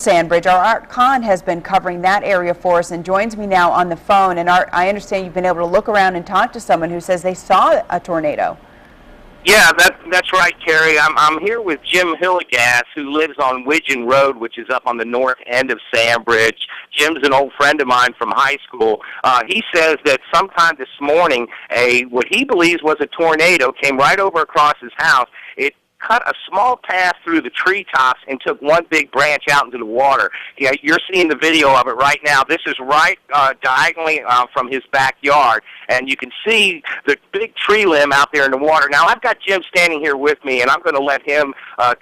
Sandbridge. Our Art Kohn has been covering that area for us and joins me now on the phone. And Art, I understand you've been able to look around and talk to someone who says they saw a tornado. Yeah, that's right, Carrie. I'm here with Jim Hillegass, who lives on Widgeon Road, which is up on the north end of Sandbridge. Jim's an old friend of mine from high school. He says that sometime this morning, what he believes was a tornado came right over across his house. It cut a small path through the treetops and took one big branch out into the water. Yeah, you're seeing the video of it right now. This is right diagonally from his backyard, and you can see the big tree limb out there in the water. Now, I've got Jim standing here with me, and I'm going to let him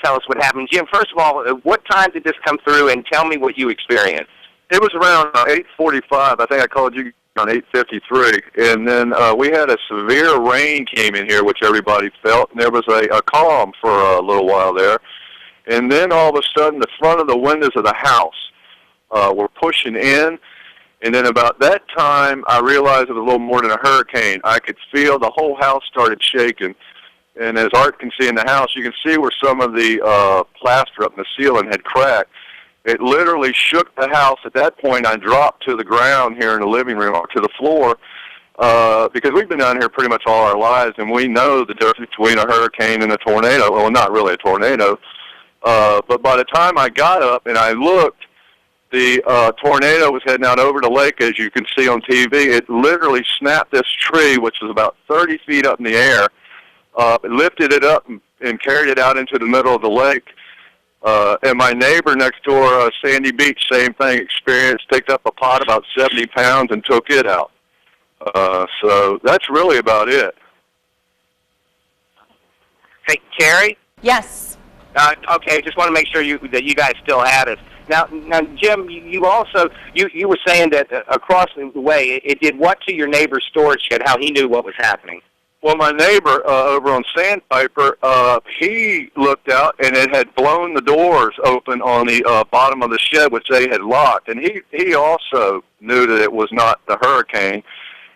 tell us what happened. Jim, first of all, what time did this come through, and tell me what you experienced. It was around 8:45. I think I called you on 8:53, and then we had a severe rain came in here, which everybody felt, and there was a calm for a little while there. And then all of a sudden, the front of the windows of the house were pushing in, and then about that time, I realized it was a little more than a hurricane. I could feel the whole house started shaking, and as Art can see in the house, you can see where some of the plaster up in the ceiling had cracked. It literally shook the house. At that point, I dropped to the ground here in the living room, or to the floor, because we've been down here pretty much all our lives, and we know the difference between a hurricane and a tornado. Well, not really a tornado, but by the time I got up and I looked, the tornado was heading out over the lake, as you can see on TV. It literally snapped this tree, which was about 30 feet up in the air. It lifted it up and carried it out into the middle of the lake. And my neighbor next door, Sandy Beach, same thing, picked up a pot about 70 pounds and took it out. So that's really about it. Hey, Carrie? Yes. Okay, just want to make sure that you guys still had it. Now, Jim, you also you were saying that across the way, it did what to your neighbor's storage shed, how he knew what was happening? Well, my neighbor over on Sandpiper, he looked out, and it had blown the doors open on the bottom of the shed, which they had locked. And he also knew that it was not the hurricane.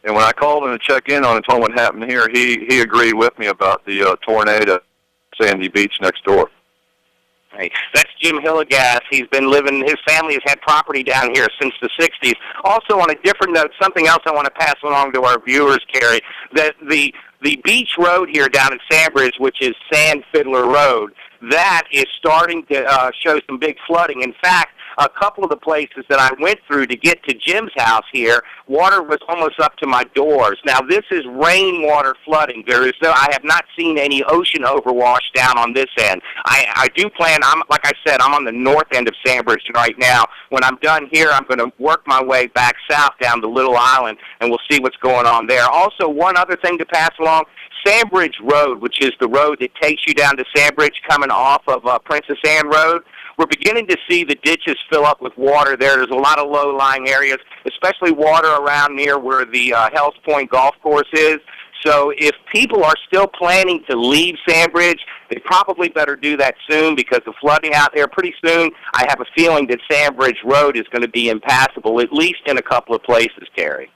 And when I called him to check in on it and told him what happened here, he agreed with me about the tornado at Sandy Beach next door. Hey, that's Jim Hillegass. He's been living, his family has had property down here since the 60s. Also, on a different note, something else I want to pass along to our viewers, Carrie, that the beach road here down at Sandbridge, which is Sand Fiddler Road, that is starting to show some big flooding. In fact, a couple of the places that I went through to get to Jim's house here, water was almost up to my doors. Now, this is rainwater flooding. I have not seen any ocean overwash down on this end. I do plan, like I said, I'm on the north end of Sandbridge right now. When I'm done here, I'm going to work my way back south down to Little Island, and we'll see what's going on there. Also, one other thing to pass along, Sandbridge Road, which is the road that takes you down to Sandbridge coming off of Princess Anne Road, we're beginning to see the ditches fill up with water there. There's a lot of low-lying areas, especially water around near where the Hells Point Golf Course is. So if people are still planning to leave Sandbridge, they probably better do that soon, because the flooding out there pretty soon, I have a feeling that Sandbridge Road is going to be impassable, at least in a couple of places, Carrie.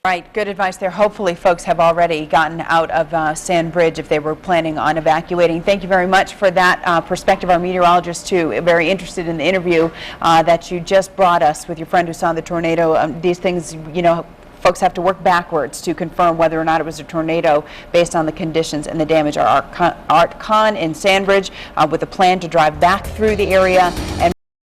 Right, good advice there. Hopefully folks have already gotten out of Sandbridge if they were planning on evacuating. Thank you very much for that perspective. Our meteorologist, too, very interested in the interview that you just brought us with your friend who saw the tornado. These things, you know, folks have to work backwards to confirm whether or not it was a tornado based on the conditions and the damage. Our Art Kohn in Sandbridge with a plan to drive back through the area and